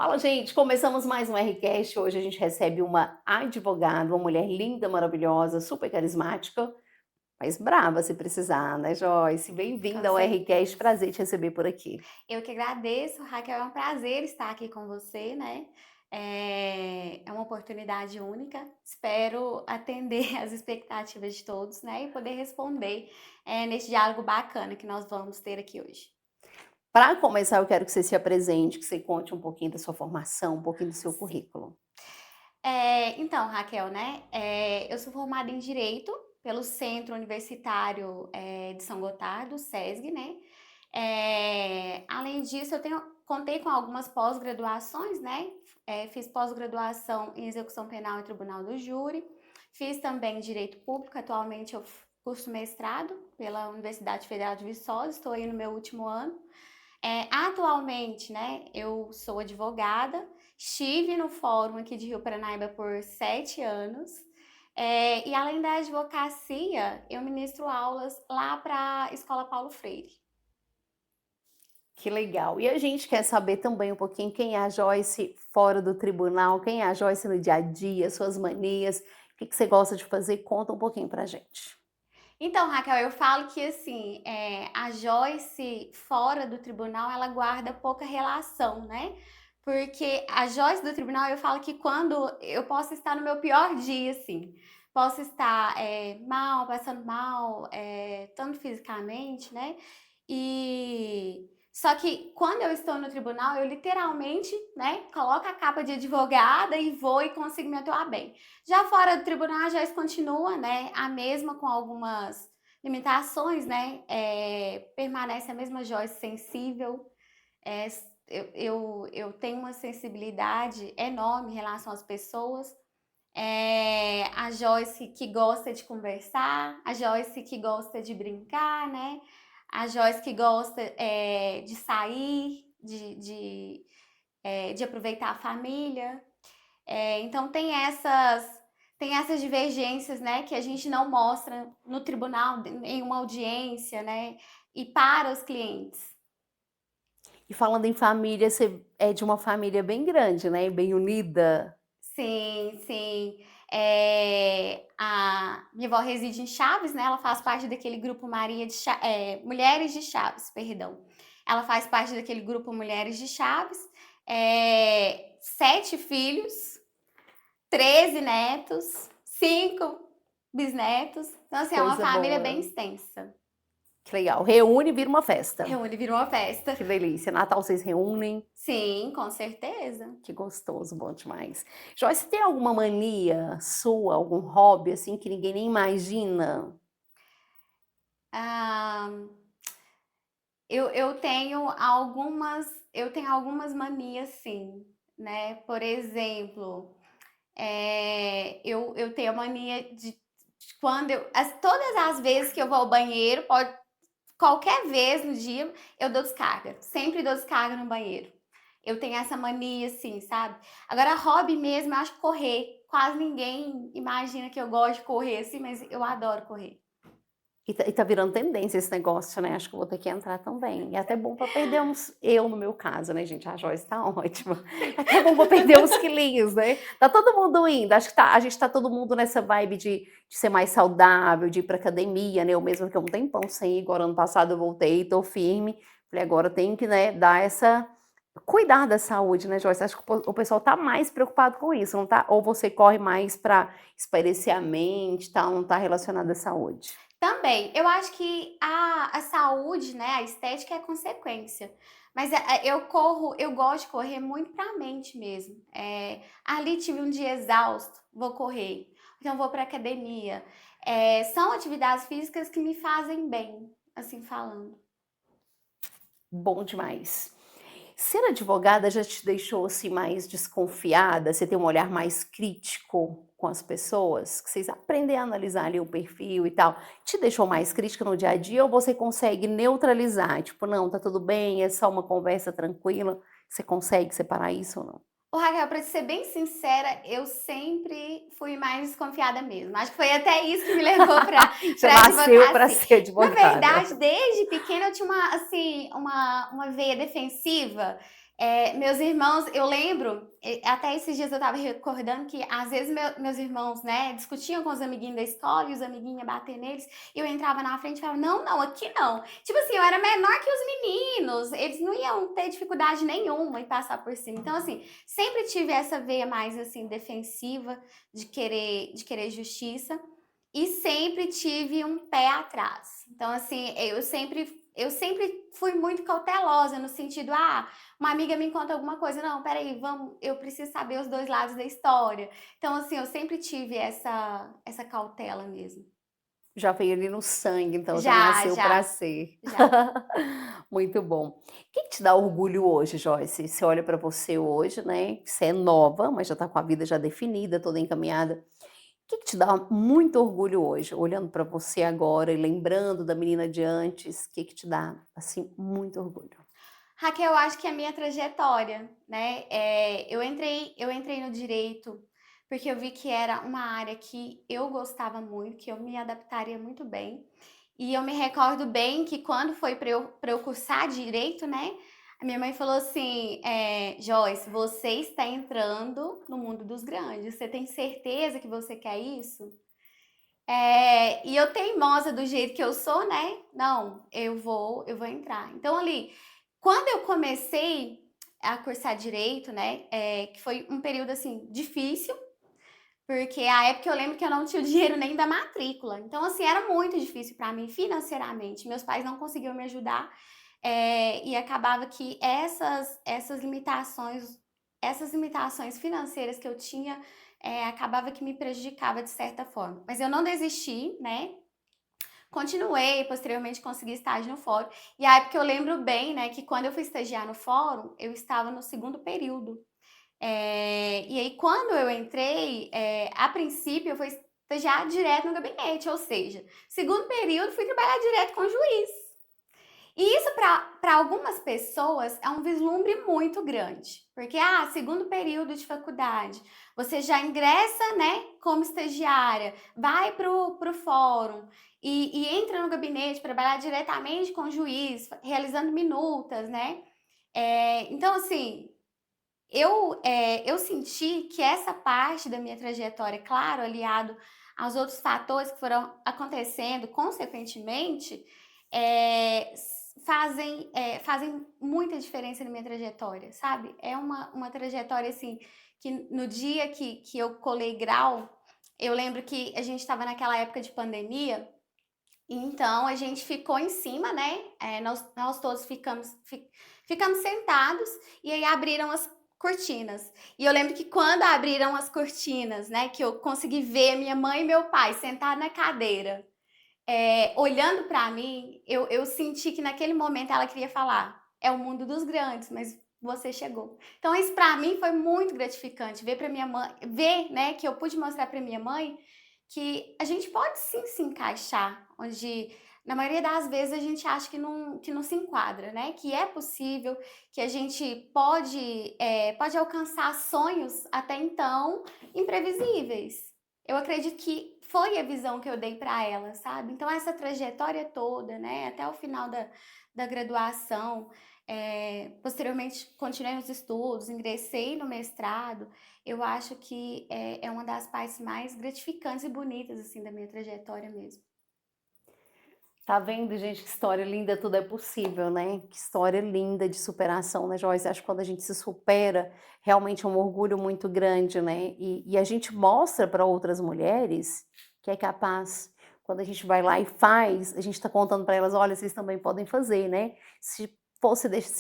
Fala, gente, começamos mais um Rcast. Hoje a gente recebe uma advogada, uma mulher linda, maravilhosa, super carismática, mas brava se precisar, né, Joyce? Com Bem-vinda ao Rcast, certeza. prazer te receber por aqui. Eu que agradeço, Raquel, é um prazer estar aqui com você, né. É uma oportunidade única, espero atender às expectativas de todos, né, e poder responder, nesse diálogo bacana que nós vamos ter aqui hoje. Para começar, eu quero que você se apresente, que você conte um pouquinho da sua formação, um pouquinho do seu Sim. currículo. Então, Raquel, né, eu sou formada em Direito pelo Centro Universitário, de São Gotardo, SESG, né. Além disso, contei com algumas pós-graduações, né, fiz pós-graduação em Execução Penal e Tribunal do Júri, fiz também Direito Público, atualmente eu curso mestrado pela Universidade Federal de Viçosa, estou aí no meu último ano. Atualmente, né, eu sou advogada, estive no fórum aqui de Rio Paranaíba por 7 anos, e além da advocacia, eu ministro aulas lá para a Escola Paulo Freire. Que legal. E a gente quer saber também um pouquinho quem é a Joyce fora do tribunal, quem é a Joyce no dia a dia, suas manias, o que que você gosta de fazer? Conta um pouquinho pra gente. Então, Raquel, eu falo que assim, a Joyce fora do tribunal, ela guarda pouca relação, né? Porque a Joyce do tribunal, eu falo que quando eu posso estar no meu pior dia, assim, posso estar mal, passando mal, tanto fisicamente, né? E só que quando eu estou no tribunal, eu literalmente, né, coloco a capa de advogada e vou e consigo me atuar bem. Já fora do tribunal, a Joyce continua, né, a mesma com algumas limitações, né, permanece a mesma Joyce sensível, eu tenho uma sensibilidade enorme em relação às pessoas, a Joyce que gosta de conversar, a Joyce que gosta de brincar, né, a Joyce que gosta, de sair, de aproveitar a família. Então tem essas divergências, né, que a gente não mostra no tribunal, em uma audiência, né, e para os clientes. E falando em família, você é de uma família bem grande, né, bem unida. Sim, sim. A minha avó reside em Chaves, né, ela faz parte daquele grupo Mulheres de Chaves, perdão. Ela faz parte daquele grupo Mulheres de Chaves, 7 filhos, 13 netos, 5 bisnetos. Então, assim, é uma Coisa família bem boa. extensa. Que legal. Reúne e vira uma festa. Reúne, vira uma festa. Que delícia. Natal vocês reúnem. Sim, com certeza. Que gostoso, bom demais. Joyce, tem alguma mania sua, algum hobby, assim, que ninguém nem imagina? Ah, eu tenho algumas manias, sim, né. Por exemplo, eu tenho a mania de quando todas as vezes que eu vou ao banheiro, qualquer vez no dia, eu dou descarga, sempre dou descarga no banheiro. Eu tenho essa mania, assim, sabe. Agora hobby mesmo, eu acho que correr, quase ninguém imagina que eu gosto de correr, assim, mas eu adoro correr. E tá virando tendência esse negócio, né, acho que eu vou ter que entrar também. É até bom para perder uns eu no meu caso, né, gente, a Joyce tá ótima. É até bom para perder uns quilinhos, né. Tá todo mundo indo, acho que a gente tá todo mundo nessa vibe de ser mais saudável, de ir pra academia, né, eu mesma que há um tempão sem ir, agora ano passado eu voltei, tô firme, falei: "Agora tem que, né, dar essa cuidar da saúde", né, Joyce, acho que o pessoal tá mais preocupado com isso, não tá? Ou você corre mais para espairecer a mente, tal, não tá relacionado à saúde? Também, eu acho que a saúde, né, a estética é consequência, mas, eu gosto de correr muito pra mente mesmo. Ali tive um dia exausto, vou correr, então vou pra academia. São atividades físicas que me fazem bem, assim falando. Bom demais. Ser advogada já te deixou, assim, mais desconfiada? Você tem um olhar mais crítico com as pessoas? Que vocês aprendem a analisar ali o perfil e tal, te deixou mais crítica no dia a dia ou você consegue neutralizar? Tipo: "Não, tá tudo bem, é só uma conversa tranquila", você consegue separar isso ou não? Ô Raquel, pra ser bem sincera, eu sempre fui mais desconfiada mesmo. Acho que foi até isso que me levou pra Já pra nasceu para advocacia. ser Na advogada. verdade, desde pequena eu tinha uma, assim, uma veia defensiva, Meus irmãos, eu lembro, até esses dias eu estava recordando que às vezes meus irmãos, né, discutiam com os amiguinhos da escola e os amiguinhos iam bater neles, e eu entrava na frente e falava, não, não, aqui não. Tipo assim, eu era menor que os meninos, eles não iam ter dificuldade nenhuma em passar por cima. Então, assim, sempre tive essa veia mais, assim, defensiva, de querer justiça, e sempre tive um pé atrás. Então, assim, eu sempre fui muito cautelosa no sentido, uma amiga me conta alguma coisa, não, peraí, vamos, eu preciso saber os dois lados da história. Então, assim, eu sempre tive essa cautela mesmo. Já veio ali no sangue, então já Já, nasceu para já, ser. já. Muito bom. O que te dá orgulho hoje, Joyce? Você olha para você hoje, né, você é nova, mas já está com a vida já definida, toda encaminhada. O que te dá muito orgulho hoje, olhando para você agora e lembrando da menina de antes, o que te dá, assim, muito orgulho? Raquel, eu acho que é a minha trajetória, né? Eu entrei no direito porque eu vi que era uma área que eu gostava muito, que eu me adaptaria muito bem. E eu me recordo bem que quando foi para eu cursar direito, né? A minha mãe falou assim: Joyce, você está entrando no mundo dos grandes. Você tem certeza que você quer isso? E eu teimosa do jeito que eu sou, né? Não, eu vou entrar. Então ali, quando eu comecei a cursar direito, né? Que foi um período assim difícil, porque a época eu lembro que eu não tinha o dinheiro nem da matrícula. Então assim era muito difícil para mim financeiramente. Meus pais não conseguiam me ajudar, e acabava que essas limitações financeiras que eu tinha, acabava que me prejudicava de certa forma. Mas eu não desisti, né? Continuei, posteriormente consegui estágio no fórum. E a época eu lembro bem, né, que quando eu fui estagiar no fórum, eu estava no segundo período. E aí, quando eu entrei, a princípio, eu fui estagiar direto no gabinete, ou seja, segundo período, fui trabalhar direto com o juiz. E isso para algumas pessoas é um vislumbre muito grande, porque segundo período de faculdade, você já ingressa, né, como estagiária, vai pro fórum e entra no gabinete, trabalhar diretamente com o juiz, realizando minutas, né? Então, assim, eu senti que essa parte da minha trajetória, claro, aliado aos outros fatores que foram acontecendo consequentemente, fazem muita diferença na minha trajetória, sabe? É uma trajetória assim que no dia que eu colei grau, eu lembro que a gente estava naquela época de pandemia, então a gente ficou em cima, né? Nós todos ficamos sentados e aí abriram as cortinas. E eu lembro que quando abriram as cortinas, né, que eu consegui ver minha mãe e meu pai sentados na cadeira, olhando para mim, eu senti que naquele momento ela queria falar: é o mundo dos grandes, mas você chegou. Então isso para mim foi muito gratificante ver para minha mãe, ver, né, que eu pude mostrar para minha mãe que a gente pode sim se encaixar, onde na maioria das vezes a gente acha que não se enquadra, né? Que é possível, que a gente pode alcançar sonhos até então imprevisíveis. Eu acredito que foi a visão que eu dei para ela, sabe? Então, essa trajetória toda, né, até o final da graduação, posteriormente continuei nos estudos, ingressei no mestrado, eu acho que é uma das partes mais gratificantes e bonitas, assim, da minha trajetória mesmo. Tá vendo, gente, que história linda, tudo é possível, né? Que história linda de superação, né, Joyce? Acho que quando a gente se supera, realmente é um orgulho muito grande, né? E a gente mostra para outras mulheres que é capaz. Quando a gente vai lá e faz, a gente está contando para elas, olha, vocês também podem fazer, né? Se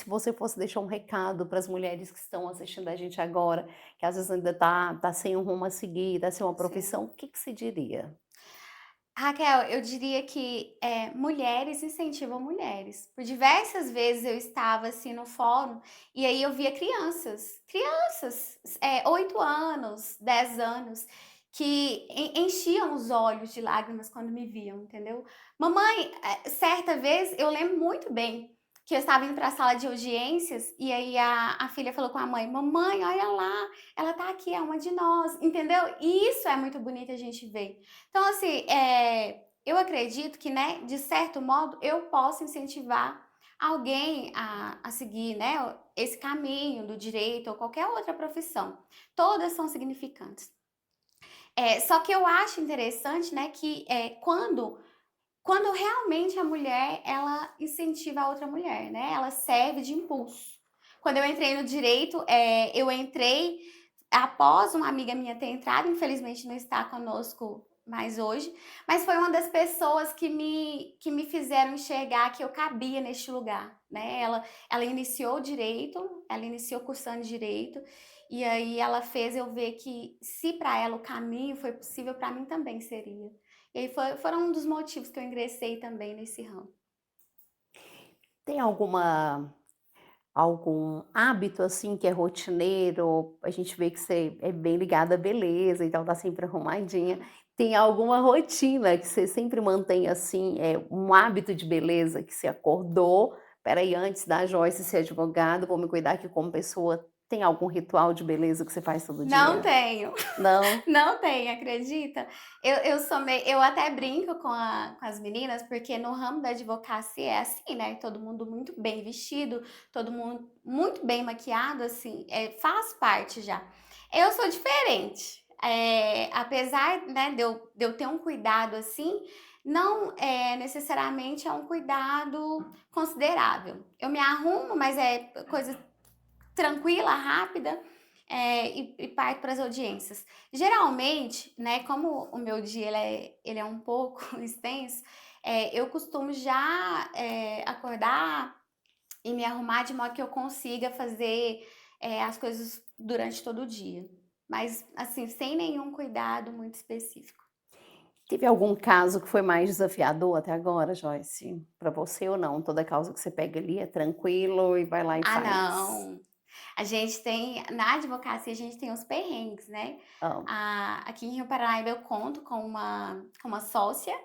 você fosse deixar um recado para as mulheres que estão assistindo a gente agora, que às vezes ainda tá sem um rumo a seguir, tá sem uma Sim. profissão, o que que você diria? Raquel, eu diria que mulheres incentivam mulheres. Por diversas vezes eu estava assim no fórum e aí eu via crianças, 8 anos, 10 anos, que enchiam os olhos de lágrimas quando me viam, entendeu? Mamãe, certa vez eu lembro muito bem que eu estava indo para a sala de audiências e aí a filha falou com a mãe: Mamãe, olha lá, ela tá aqui, é uma de nós, entendeu? E isso é muito bonito a gente ver. Então, assim, eu acredito que, né, de certo modo, eu posso incentivar alguém a seguir, né, esse caminho do direito ou qualquer outra profissão. Todas são significantes. Só que eu acho interessante, né, que quando realmente a mulher ela incentiva a outra mulher, né? Ela serve de impulso. Quando eu entrei no direito, eu entrei após uma amiga minha ter entrado, infelizmente não está conosco mais hoje, mas foi uma das pessoas que me fizeram enxergar que eu cabia neste lugar, né? Ela iniciou direito, ela iniciou cursando direito, e aí ela fez eu ver que se para ela o caminho foi possível, para mim também seria. E aí foram um dos motivos que eu ingressei também nesse ramo. Tem algum hábito, assim, que é rotineiro? A gente vê que você é bem ligada à beleza, então tá sempre arrumadinha. Tem alguma rotina que você sempre mantém, assim, um hábito de beleza que você acordou: "Espera aí, antes da Joyce ser advogada, vou me cuidar aqui como pessoa". Tem algum ritual de beleza que você faz todo Não dia? tenho. Não? Não tem, acredita? Eu até brinco com as meninas, porque no ramo da advocacia é assim, né, todo mundo muito bem vestido, todo mundo muito bem maquiado, assim, faz parte já. Eu sou diferente, apesar, né, de eu ter um cuidado assim, não necessariamente é um cuidado considerável. Eu me arrumo, mas é coisa tranquila, rápida, e parto para as audiências. Geralmente, né, como o meu dia ele é um pouco extenso, eu costumo já, acordar e me arrumar de modo que eu consiga fazer, as coisas durante todo o dia. Mas, assim, sem nenhum cuidado muito específico. Teve algum caso que foi mais desafiador até agora, Joyce? Para você ou não? Toda causa que você pega ali é tranquilo e vai lá e Ah, faz? não. A gente tem na advocacia a gente tem os perrengues, né. Hã. Aqui em Rio Paraíba eu conto com uma sócia,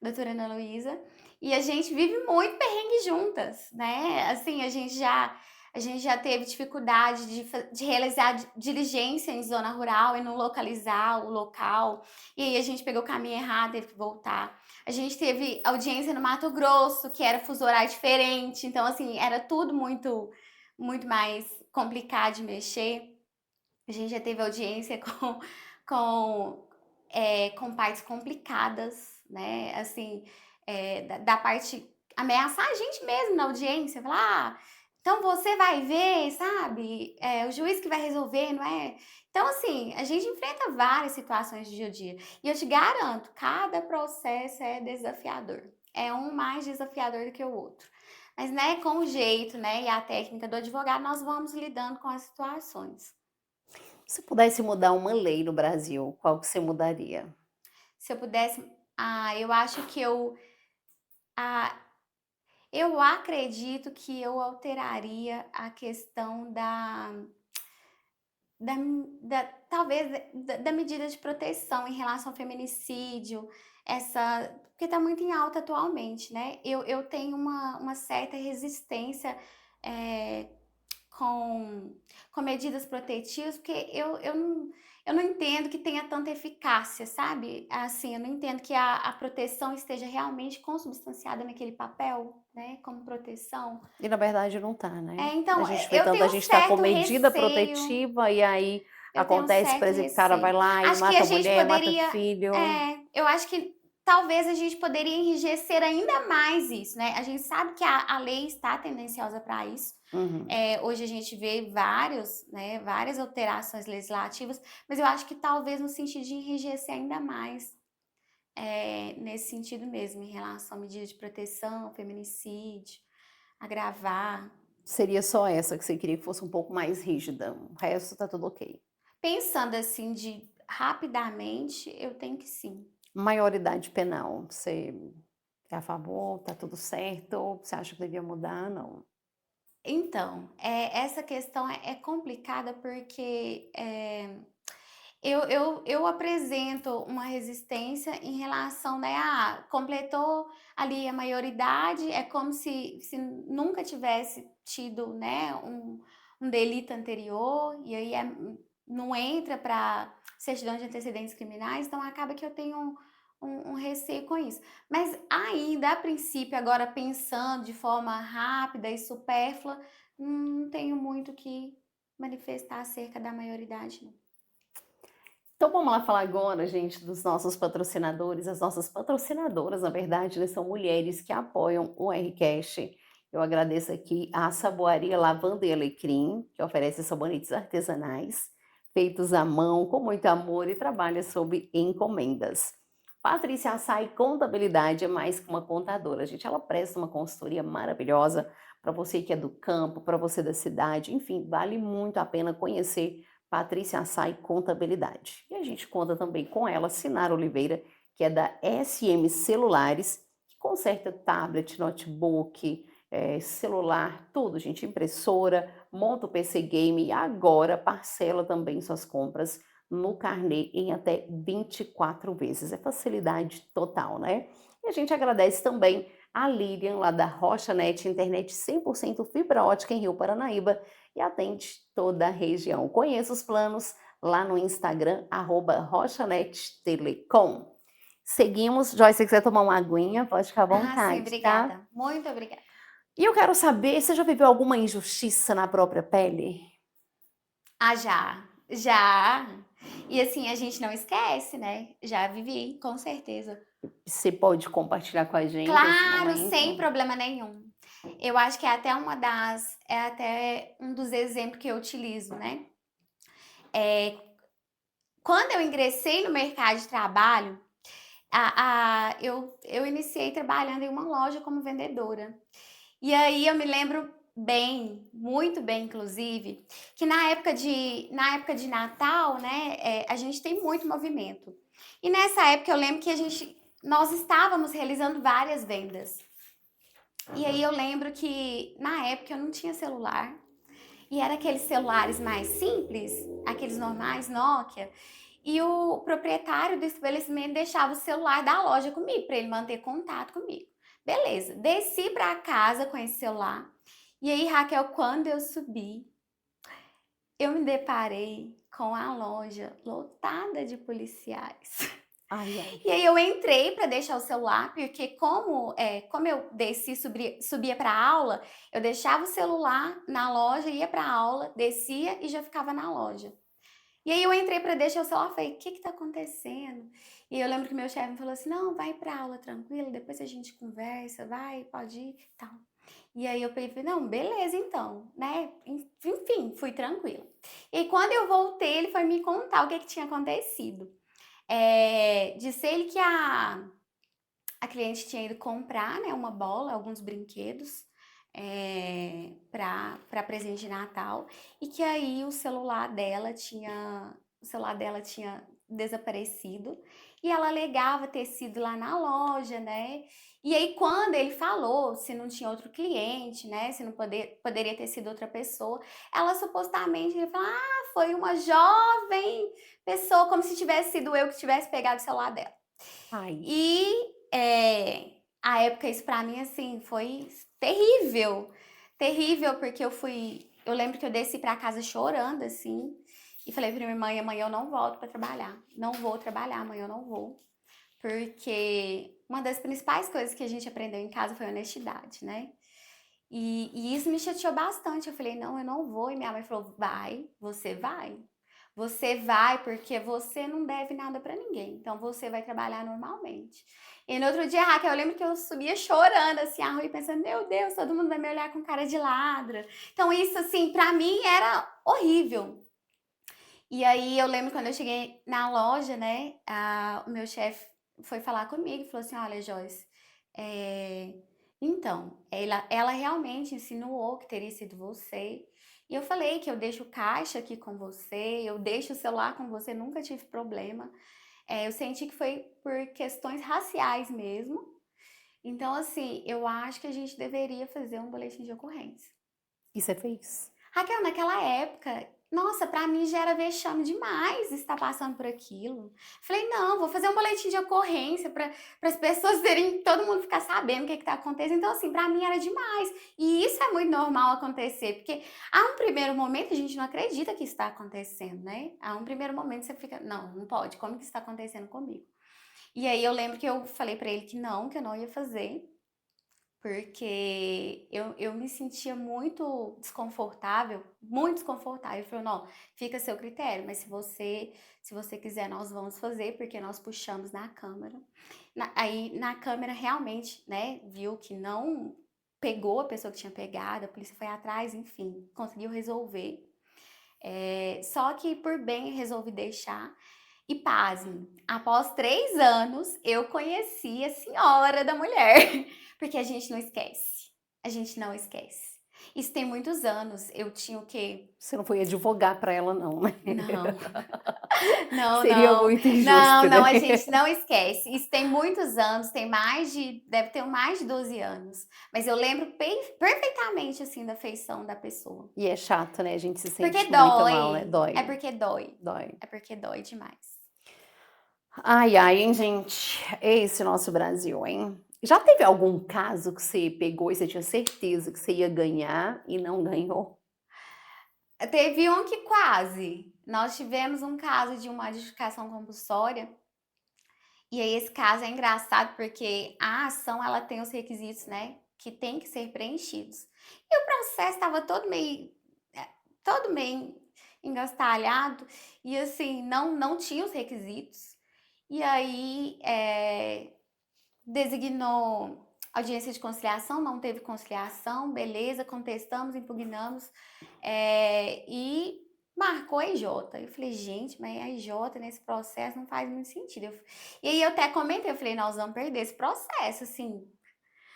doutora Ana Luísa, e a gente vive muito perrengue juntas, né. Assim, a gente já teve dificuldade de realizar diligência em zona rural e não localizar o local, e aí a gente pegou o caminho errado, teve que voltar. A gente teve audiência no Mato Grosso, que era fuso horário diferente, então assim, era tudo muito mais complicado de mexer. A gente já teve audiência com, com partes complicadas, né? Assim, da parte ameaçar a gente mesmo na audiência, falar, então você vai ver, sabe? O juiz que vai resolver, não é? Então, assim, a gente enfrenta várias situações de dia a dia. E eu te garanto, cada processo é desafiador. É um mais desafiador do que o outro. Mas, né, com o jeito, né, e a técnica do advogado, nós vamos lidando com as situações. Se pudesse mudar uma lei no Brasil, qual que você mudaria? Se eu pudesse, eu acho que ah, eu acredito que eu alteraria a questão da talvez da medida de proteção em relação ao feminicídio, porque está muito em alta atualmente, né. Eu tenho uma certa resistência, eh com com medidas protetivas, porque eu não entendo que tenha tanta eficácia, sabe. Assim, eu não entendo que a proteção esteja realmente consubstanciada naquele papel, né, como proteção. E na verdade não tá, né. A Então, gente vê eu tanto a tenho um gente tá com certo medida receio, protetiva e aí eu tenho um acontece, por certo exemplo, o cara vai receio. lá e Acho que mata a a gente mulher, mata poderia filho. eu acho que talvez a gente poderia enrijecer ainda mais isso, né. A gente sabe que a lei está tendenciosa para isso. Uhum. Hoje a gente vê várias alterações legislativas, mas eu acho que talvez no sentido de enrijecer ainda mais, nesse sentido mesmo, em relação à medida de proteção, feminicídio, agravar. Seria só essa que você queria que fosse um pouco mais rígida, o resto tá tudo ok. Pensando assim de rapidamente, eu tenho que sim. Maioridade penal, você é a favor, tá tudo certo, você acha que devia mudar? Não. Então, essa questão é complicada porque, eu apresento uma resistência em relação, né, completou ali a maioridade, é como se nunca tivesse tido, né, um delito anterior, e aí não entra para certidão de antecedentes criminais, então acaba que eu tenho um receio com isso. Mas ainda, a princípio, agora pensando de forma rápida e supérflua, não tenho muito o que manifestar acerca da maioridade, não. Então vamos lá falar agora, gente, dos nossos patrocinadores. As nossas patrocinadoras, na verdade, né, são mulheres que apoiam o Rcast. Eu agradeço aqui a Saboaria Lavanda e Alecrim, que oferece sabonetes artesanais, feitos à mão, com muito amor e trabalha sob encomendas. Patrícia Assai Contabilidade é mais que uma contadora, gente. Ela presta uma consultoria maravilhosa para você que é do campo, para você da cidade, enfim, vale muito a pena conhecer Patrícia Assai Contabilidade. E a gente conta também com ela, Sinara Oliveira, que é da SM Celulares, que conserta tablet, notebook, celular, tudo, gente, impressora, monta o PC Game e agora parcela também suas compras no carnê em até 24 vezes. É facilidade total, né? E a gente agradece também a Lilian, lá da RochaNet, internet 100% fibra ótica em Rio Paranaíba, e atende toda a região. Conheça os planos lá no Instagram, @RochaNetTelecom. Seguimos. Joyce, se você quiser tomar uma aguinha, pode ficar à Ah, sim, vontade, tá? obrigada. Muito obrigada. E eu quero saber, você já viveu alguma injustiça na própria pele? Ah, já, já. E assim, a gente não esquece, né? Já vivi, com certeza. Você pode compartilhar com a gente esse Claro, sem momento? problema nenhum. Eu acho que é até um dos exemplos que eu utilizo, né? É, quando eu ingressei no mercado de trabalho, eu iniciei trabalhando em uma loja como vendedora. E aí eu me lembro bem, muito bem, inclusive, que na época de Natal, né, a gente tem muito movimento. E nessa época eu lembro que nós estávamos realizando várias vendas. E aí eu lembro que na época eu não tinha celular. E era aqueles celulares mais simples, aqueles normais, Nokia. E o proprietário do estabelecimento deixava o celular da loja comigo, para ele manter contato comigo. Beleza, desci para casa com esse celular. E aí, Raquel, quando eu subi, eu me deparei com a loja lotada de policiais. Ai, ai. E aí eu entrei para deixar o celular, porque como eu desci, subia para aula, eu deixava o celular na loja, ia para aula, descia e já ficava na loja. E aí eu entrei para deixar o celular, falei, o que que tá acontecendo? E eu lembro que meu chefe me falou assim, não, vai para aula tranquilo, depois a gente conversa, vai, pode ir, tal. E aí eu falei, não, beleza então, né? Enfim, fui tranquila. E quando eu voltei, ele foi me contar o que que tinha acontecido. Disse ele que a cliente tinha ido comprar, né, uma bola, alguns brinquedos para presente de Natal e que aí o celular dela tinha desaparecido e ela alegava ter sido lá na loja, né? E aí quando ele falou se não tinha outro cliente, né, se não poderia ter sido outra pessoa, ela supostamente ia falar, ah, foi uma jovem pessoa, como se tivesse sido eu que tivesse pegado o celular dela. Ai. E a época, isso pra mim, assim, foi terrível. Terrível, porque eu lembro que eu desci pra casa chorando, assim, e falei pra minha mãe, amanhã eu não volto pra trabalhar. Não vou trabalhar, amanhã eu não vou. Porque uma das principais coisas que a gente aprendeu em casa foi honestidade, né? E isso me chateou bastante. Eu falei, não, eu não vou. E minha mãe falou, vai, você vai. Você vai porque você não deve nada pra ninguém. Então você vai trabalhar normalmente. E no outro dia, Raquel, eu lembro que eu subia chorando assim a rua e pensando, meu Deus, todo mundo vai me olhar com cara de ladra. Então isso assim, pra mim era horrível. E aí eu lembro quando eu cheguei na loja, né, o meu chefe foi falar comigo e falou assim, olha, Joyce, então, ela realmente insinuou que teria sido você. E eu falei que eu deixo o caixa aqui com você, eu deixo o celular com você, nunca tive problema. Eu senti que foi por questões raciais mesmo. Então, assim, eu acho que a gente deveria fazer um boletim de ocorrência. E você fez? Raquel, naquela época, nossa, pra mim já era vexame demais estar passando por aquilo. Falei, não, vou fazer um boletim de ocorrência para as pessoas terem, todo mundo ficar sabendo o que está acontecendo. Então, assim, pra mim era demais. E isso é muito normal acontecer, porque há um primeiro momento a gente não acredita que isso está acontecendo, né? Há um primeiro momento você fica, não, não pode, como que isso está acontecendo comigo? E aí eu lembro que eu falei para ele que eu não ia fazer, porque eu me sentia muito desconfortável, muito desconfortável. Eu falei, não, fica a seu critério, mas se você quiser, nós vamos fazer, porque nós puxamos na câmera. Aí na câmera realmente, né, viu que não pegou a pessoa que tinha pegado, a polícia foi atrás, enfim, conseguiu resolver. Só que por bem eu resolvi deixar. E pasme, após 3 anos, eu conheci a senhora da mulher. Porque a gente não esquece. A gente não esquece. Isso tem muitos anos. Eu tinha o quê? Você não foi advogar para ela, não, né? Não, não, Seria não. muito Não, injusto, não, né? a gente não esquece. Isso tem muitos anos, deve ter mais de 12 anos. Mas eu lembro perfeitamente, assim, da feição da pessoa. E é chato, né? A gente se Porque sente muito mal, né? dói. É Dói, porque dói. dói. É porque dói demais. Ai, ai, hein, gente? Esse nosso Brasil, hein? Já teve algum caso que você pegou e você tinha certeza que você ia ganhar e não ganhou? Teve um que quase. Nós tivemos um caso de uma adjudicação compulsória. E aí esse caso é engraçado porque a ação ela tem os requisitos, né, que tem que ser preenchidos. E o processo estava todo meio engastalhado e assim não tinha os requisitos. E aí designou audiência de conciliação, não teve conciliação, beleza, contestamos, impugnamos, e marcou a IJ. Eu falei, gente, mas a IJ nesse processo não faz muito sentido. E aí eu até comentei, eu falei, nós vamos perder esse processo, assim.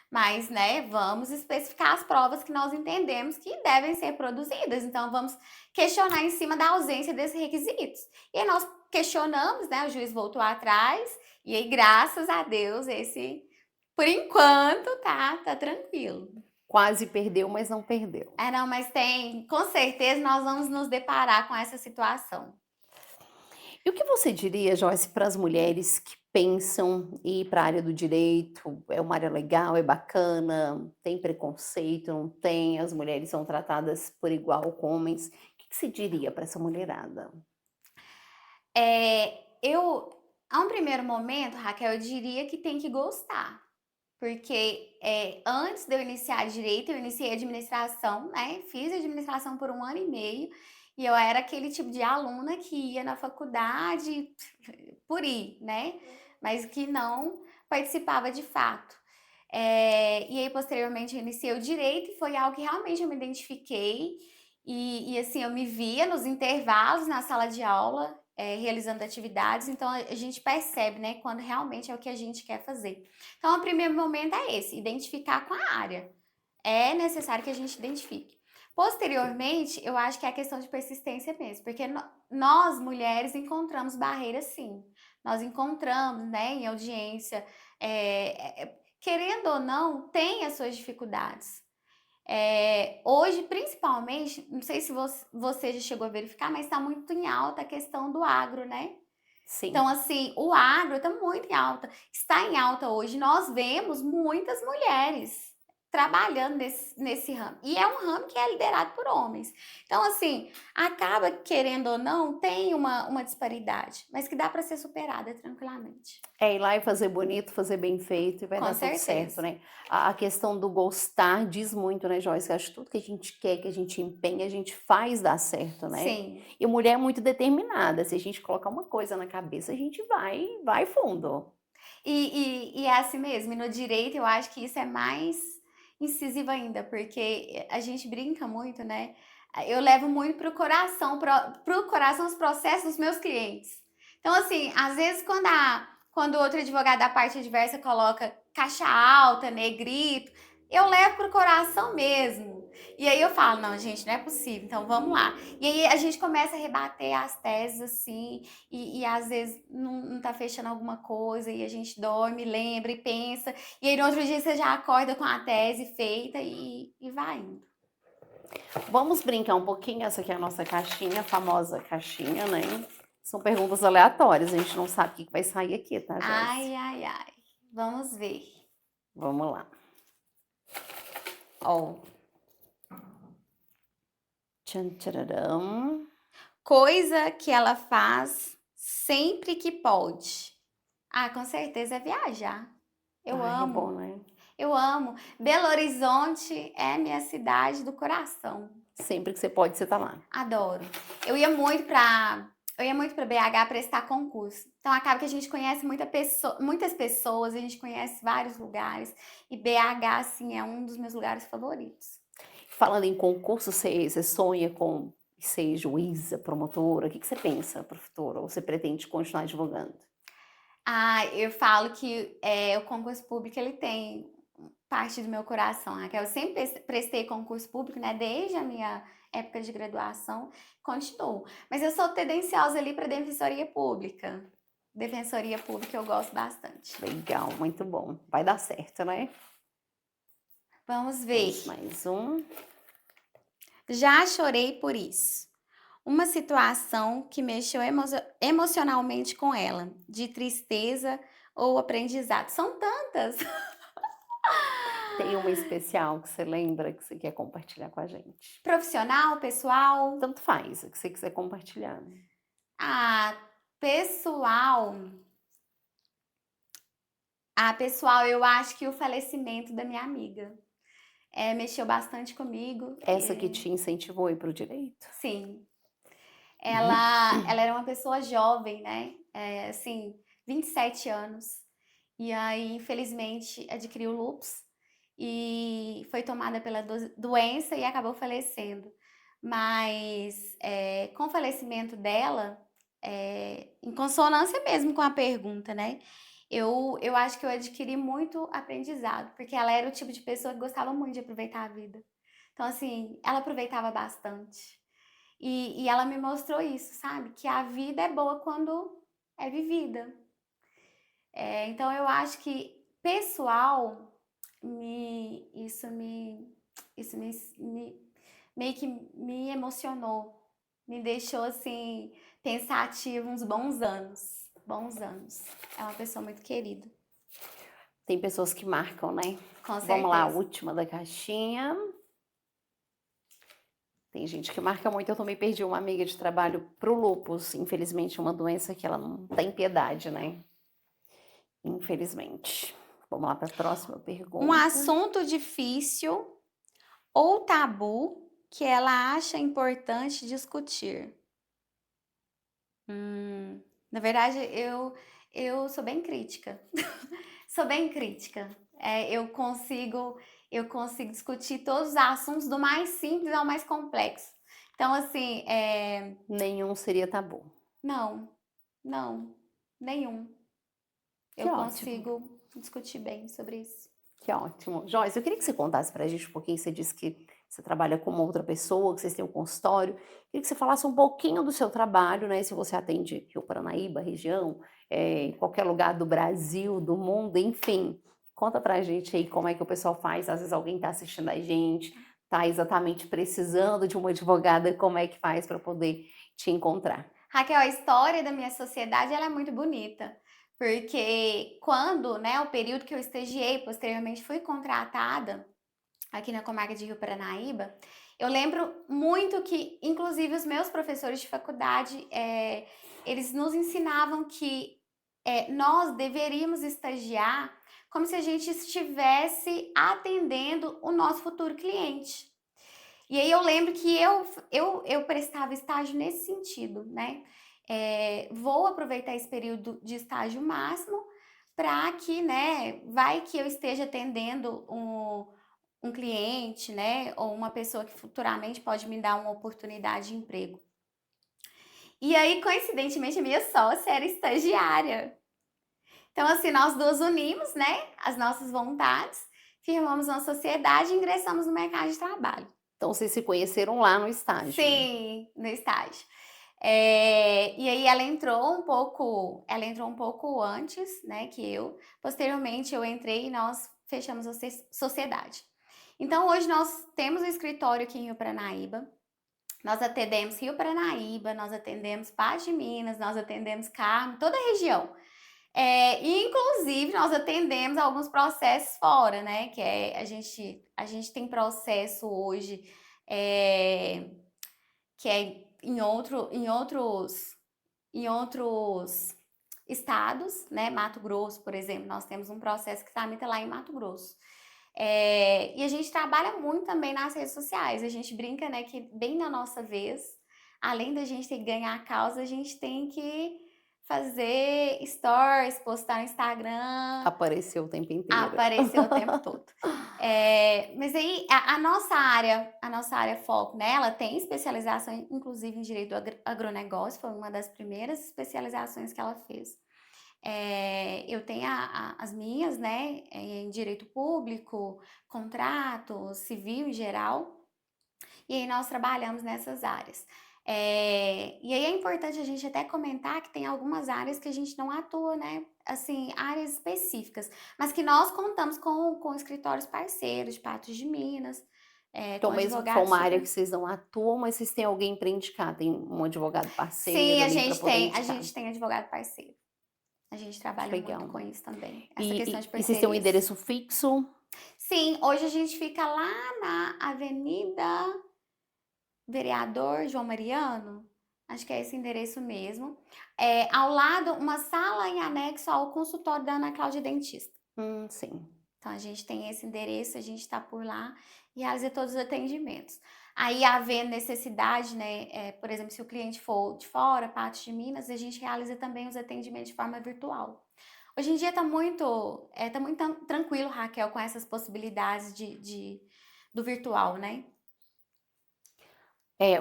Mas, né, vamos especificar as provas que nós entendemos que devem ser produzidas. Então, vamos questionar em cima da ausência desses requisitos. E aí nós questionamos, né, o juiz voltou atrás, e aí, graças a Deus, por enquanto, tá tranquilo. Quase perdeu, mas não perdeu. Não, mas com certeza nós vamos nos deparar com essa situação. E o que você diria, Joyce, para as mulheres que pensam em ir para a área do direito? É uma área legal, é bacana, tem preconceito, não tem? As mulheres são tratadas por igual com homens. O que você diria para essa mulherada? A um primeiro momento, Raquel, eu diria que tem que gostar. Porque antes de eu iniciar direito, eu iniciei administração, né? Fiz administração por 1 ano e meio. E eu era aquele tipo de aluna que ia na faculdade por ir, né? Mas que não participava de fato. E aí, posteriormente, eu iniciei o direito e foi algo que realmente eu me identifiquei. E assim, eu me via nos intervalos na sala de aula, realizando atividades. Então, a gente percebe, né, quando realmente é o que a gente quer fazer. Então, o primeiro momento é esse, identificar com a área. É necessário que a gente identifique. Posteriormente, eu acho que é a questão de persistência mesmo, porque nós, mulheres, encontramos barreiras sim. Nós encontramos, né, em audiência, querendo ou não, tem as suas dificuldades. Hoje, principalmente, não sei se você já chegou a verificar, mas está muito em alta a questão do agro, né? Sim. Então, assim, o agro está muito em alta. Está em alta hoje. Nós vemos muitas mulheres trabalhando nesse ramo. E é um ramo que é liderado por homens. Então, assim, acaba, querendo ou não, tem uma disparidade, mas que dá para ser superada tranquilamente. É ir lá e fazer bonito, fazer bem feito e vai Com dar tudo certeza. certo, né? A questão do gostar diz muito, né, Joyce? Eu acho que tudo que a gente quer, que a gente empenha, a gente faz dar certo, né? Sim. E mulher é muito determinada. Se a gente colocar uma coisa na cabeça, a gente vai fundo. E é assim mesmo. E no direito, eu acho que isso é mais incisivo ainda, porque a gente brinca muito, né? Eu levo muito pro coração os processos dos meus clientes. Então, assim, às vezes quando outro advogado da parte adversa coloca caixa alta, negrito, eu levo pro coração mesmo. E aí eu falo, não, gente, não é possível, então vamos lá. E aí a gente começa a rebater as teses, assim, e às vezes não tá fechando alguma coisa, e a gente dorme, lembra e pensa, e aí no outro dia você já acorda com a tese feita e vai indo. Vamos brincar um pouquinho. Essa aqui é a nossa caixinha, a famosa caixinha, né? São perguntas aleatórias, a gente não sabe o que vai sair aqui, tá, Joyce? Ai, ai, ai. Vamos ver. Vamos lá. Ó. Tchan, tchararam. Coisa que ela faz sempre que pode. Ah, com certeza é viajar. Eu Ai, amo. é bom, né? Eu amo. Belo Horizonte é minha cidade do coração. Sempre que você pode, você tá lá. Adoro. Eu ia muito para BH prestar concurso. Então acaba que a gente conhece muitas pessoas, a gente conhece vários lugares e BH assim é um dos meus lugares favoritos. Falando em concurso, você sonha com ser juíza, promotora? O que você pensa para o futuro? Ou você pretende continuar advogando? Ah, eu falo que o concurso público ele tem parte do meu coração, Raquel. Eu sempre prestei concurso público, né? Desde a minha época de graduação, continuo. Mas eu sou tendenciosa ali para defensoria pública. Defensoria pública eu gosto bastante. Legal, muito bom. Vai dar certo, né? Vamos ver. Temos mais um. Já chorei por isso. Uma situação que mexeu emocionalmente com ela, de tristeza ou aprendizado. São tantas. Tem uma especial que você lembra que você quer compartilhar com a gente? Profissional, pessoal? Tanto faz, o que você quiser compartilhar. Ah, pessoal. Pessoal, eu acho que o falecimento da minha amiga mexeu bastante comigo. Essa que te incentivou a ir para o direito? Sim. Ela era uma pessoa jovem, né? Assim, 27 anos. E aí, infelizmente, adquiriu lúpus e foi tomada pela doença e acabou falecendo. Mas com o falecimento dela, em consonância mesmo com a pergunta, né? Eu acho que eu adquiri muito aprendizado, porque ela era o tipo de pessoa que gostava muito de aproveitar a vida. Então, assim, ela aproveitava bastante. E ela me mostrou isso, sabe? Que a vida é boa quando é vivida. Então, eu acho que pessoal, isso meio que me emocionou. Me deixou, assim, pensativa uns bons anos. Bons anos. É uma pessoa muito querida. Tem pessoas que marcam, né? Com certeza. Vamos lá, a última da caixinha. Tem gente que marca muito. Eu também perdi uma amiga de trabalho pro lúpus. Infelizmente, uma doença que ela não tem piedade, né? Infelizmente. Vamos lá para a próxima pergunta. Um assunto difícil ou tabu que ela acha importante discutir. Na verdade, eu sou bem crítica. Sou bem crítica. Eu consigo discutir todos os assuntos do mais simples ao mais complexo. Então, assim, Nenhum seria tabu. não, nenhum. Que Eu ótimo. consigo discutir bem sobre isso. Que ótimo. Joyce, eu queria que você contasse pra gente um pouquinho. Você disse que você trabalha com uma outra pessoa, que vocês têm um consultório. Queria que você falasse um pouquinho do seu trabalho, né? Se você atende Rio Paranaíba, região, qualquer lugar do Brasil, do mundo, enfim. Conta pra gente aí como é que o pessoal faz. Às vezes alguém tá assistindo a gente, tá exatamente precisando de uma advogada, como é que faz para poder te encontrar? Raquel, a história da minha sociedade ela é muito bonita. Porque quando, né, o período que eu estagiei, posteriormente fui contratada aqui na comarca de Rio Paranaíba, eu lembro muito que, inclusive, os meus professores de faculdade, eles nos ensinavam que nós deveríamos estagiar como se a gente estivesse atendendo o nosso futuro cliente. E aí eu lembro que eu prestava estágio nesse sentido, né? Vou aproveitar esse período de estágio máximo para que, né, vai que eu esteja atendendo um cliente, né, ou uma pessoa que futuramente pode me dar uma oportunidade de emprego. E aí, coincidentemente, a minha sócia era estagiária. Então, assim, nós duas unimos, né, as nossas vontades, firmamos uma sociedade e ingressamos no mercado de trabalho. Então, vocês se conheceram lá no estágio? Sim, no estágio. E aí ela entrou um pouco antes, né, que eu. Posteriormente eu entrei e nós fechamos a sociedade. Então hoje nós temos um escritório aqui em Rio Paranaíba. Nós atendemos Rio Paranaíba, nós atendemos Paz de Minas, nós atendemos Carmo, toda a região. E inclusive nós atendemos alguns processos fora, né? Que a gente tem processo hoje que é em outros estados, né? Mato Grosso, por exemplo, nós temos um processo que tramita lá em Mato Grosso. E a gente trabalha muito também nas redes sociais. A gente brinca, né, que bem na nossa vez, além da gente ter que ganhar a causa, a gente tem que fazer stories, postar no Instagram, Apareceu o tempo inteiro. aparecer o tempo todo. Mas aí a nossa área foco, né, ela tem especialização, inclusive em direito do agronegócio, foi uma das primeiras especializações que ela fez. Eu tenho as minhas, né, em direito público, contrato, civil em geral, e aí nós trabalhamos nessas áreas. E aí é importante a gente até comentar que tem algumas áreas que a gente não atua, né? Assim, áreas específicas, mas que nós contamos com escritórios parceiros de Patos de Minas, Então, com mesmo que for advogados uma área super. que vocês não atuam, mas vocês têm alguém para indicar, tem um advogado Sim, parceiro ali para poder a indicar. gente tem advogado parceiro. A gente Que trabalha muito legal. com isso também, essa questão E, de e vocês têm um parcerias. endereço fixo? Sim, hoje a gente fica lá na Avenida Vereador João Mariano, acho que é esse endereço mesmo. Ao lado, uma sala em anexo ao consultório da Ana Cláudia Dentista. Sim. Então, a gente tem esse endereço, a gente está por lá e realiza todos os atendimentos. Aí, havendo necessidade, né, por exemplo, se o cliente for de fora, Patos de Minas, a gente realiza também os atendimentos de forma virtual. Hoje em dia tá muito tranquilo, Raquel, com essas possibilidades do virtual, né? É,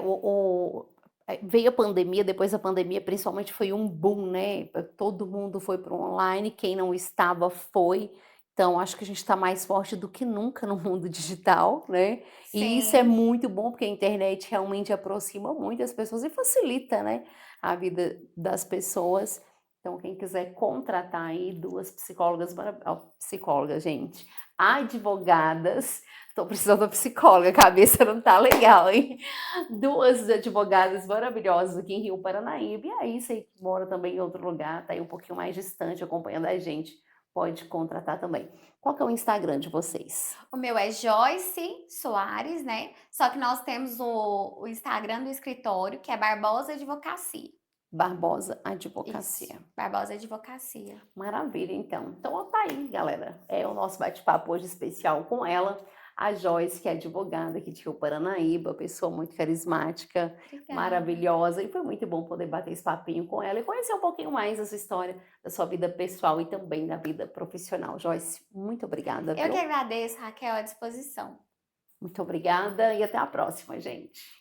veio a pandemia, depois da pandemia, principalmente foi um boom, né? Todo mundo foi para o online, quem não estava foi. Então, acho que a gente está mais forte do que nunca no mundo digital, né? E isso é Sim. muito bom, porque a internet realmente aproxima muito as pessoas e facilita, né, a vida das pessoas. Então, quem quiser contratar aí duas psicólogas, psicólogas, gente, advogadas, estou precisando da psicóloga, a cabeça não tá legal, hein? Duas advogadas maravilhosas aqui em Rio Paranaíba, e aí você que mora também em outro lugar, tá aí um pouquinho mais distante acompanhando a gente, pode contratar também. Qual que é o Instagram de vocês? O meu é Joyce Soares, né? Só que nós temos o Instagram do escritório, que é Barbosa Advocacia. Barbosa Isso, Advocacia. Barbosa Advocacia. Maravilha, então. Então, ó, tá aí, galera. É o nosso bate-papo hoje especial com ela, a Joyce, que é advogada aqui de Rio Paranaíba, pessoa muito carismática, Obrigada. maravilhosa, e foi muito bom poder bater esse papinho com ela e conhecer um pouquinho mais da sua história, da sua vida pessoal e também da vida profissional. Joyce, muito obrigada, Eu que viu? agradeço, Raquel, à disposição. Muito obrigada e até a próxima, gente.